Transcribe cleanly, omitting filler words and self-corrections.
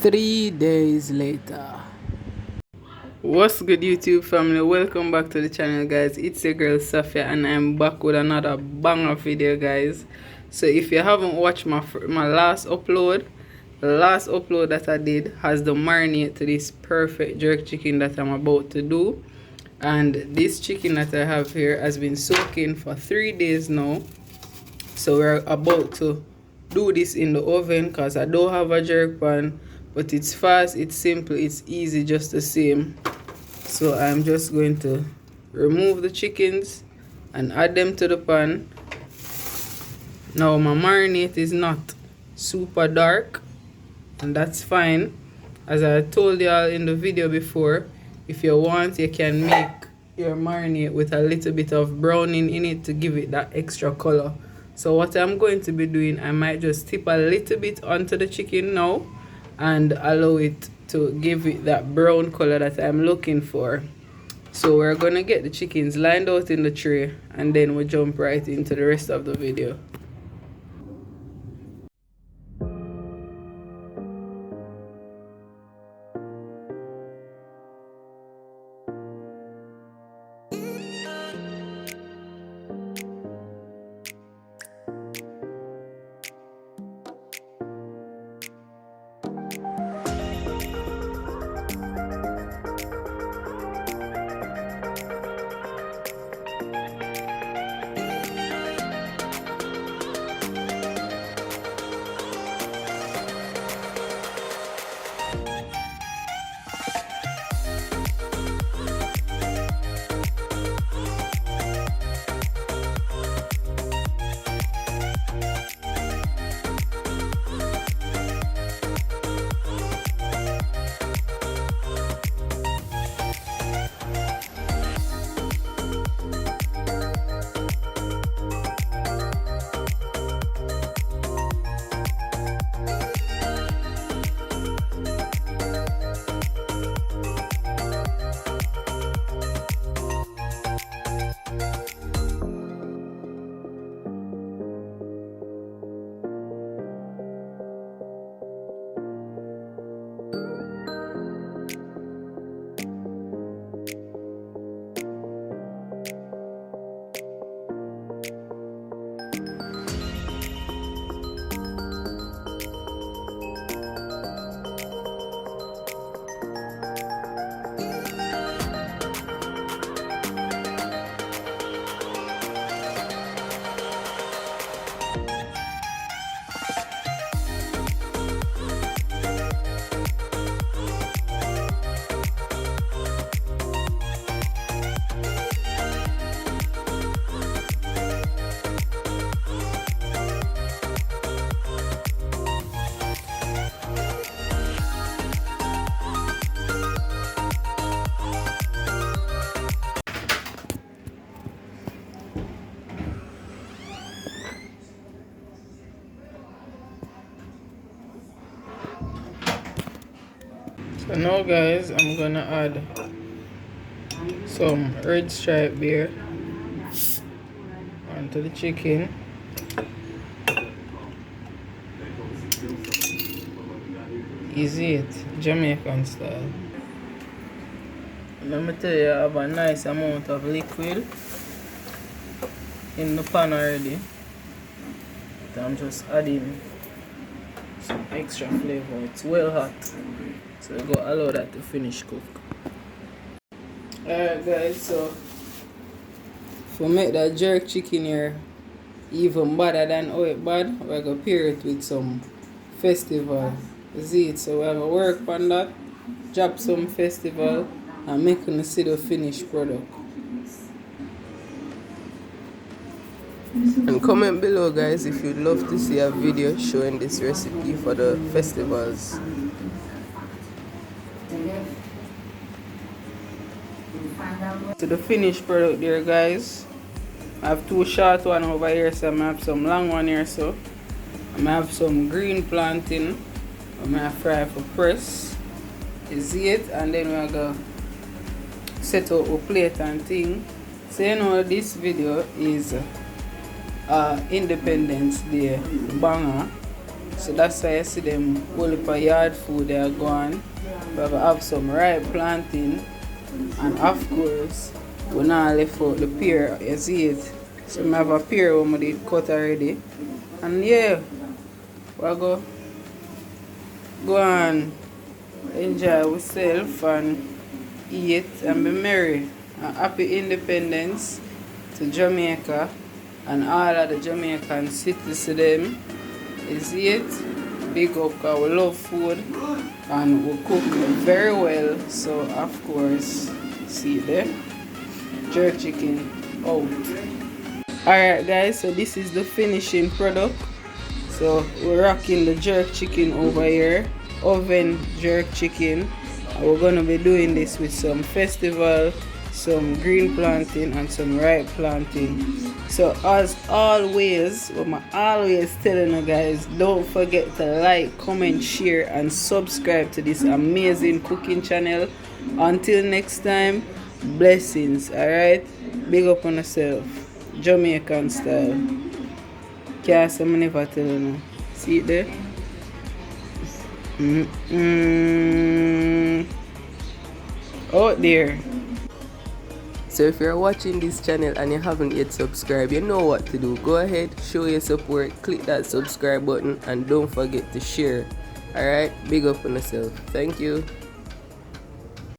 3 days later. What's good, YouTube family? Welcome back to the channel, guys. It's your girl Safia and I'm back with another banger video, guys. So if you haven't watched my last upload, the last upload that I did has the marinade to this perfect jerk chicken that I'm about to do. And this chicken that I have here has been soaking for 3 days now. So we're about to do this in the oven because I don't have a jerk pan, but it's fast, it's simple, it's easy just the same. So I'm just going to remove the chickens and add them to the pan. Now my marinade is not super dark, and that's fine. As I told y'all in the video before, if you want, you can make your marinade with a little bit of browning in it to give it that extra color. So what I'm going to be doing, I might just tip a little bit onto the chicken now and allow it to give it that brown color that I'm looking for. So we're gonna get the chickens lined out in the tray and then we'll jump right into the rest of the video. So now, guys, I'm gonna add some red stripe beer onto the chicken. Easy it, Jamaican style. Let me tell you, I have a nice amount of liquid in the pan already. But I'm just adding some extra flavor. It's well hot, so we're gonna allow that to finish cook. Alright, guys, so to make that jerk chicken here even better than how it bad, we're gonna pair it with some festival. See it? So we're gonna work on that, drop some festival, and make you see the finished product. And comment below, guys, if you'd love to see a video showing this recipe for the festivals. To the finished product there, guys. I have two short one over here, so I have some long one here, so I have some green plantain. I'm gonna fry for press. You see it, and then we're gonna set up a plate and thing. So you know this video is Independence Day banger. So that's why I see them whole heap of yard food they are going. We have some ripe plantain, and of course we now left out the pear, you see it. So I have a pear when we did cut already. And yeah, we go and enjoy ourselves and eat and be merry. And happy independence to Jamaica and all of the Jamaican cities to them. You see it? Big up because we love food and we cook very well. So of course, see it there? Jerk chicken out. Alright guys, so this is the finishing product. So we're rocking the jerk chicken over here, oven jerk chicken, and we're gonna be doing this with some festival, some green plantain and some ripe plantain. So as always, I'm always telling you guys, don't forget to like, comment, share and subscribe to this amazing cooking channel. Until next time, blessings. Alright, big up on yourself, Jamaican style. Can't say I never tell you now. See it there? Out there. So if you're watching this channel and you haven't yet subscribed, you know what to do. Go ahead, show your support, click that subscribe button and don't forget to share. Alright, big up on yourself. Thank you.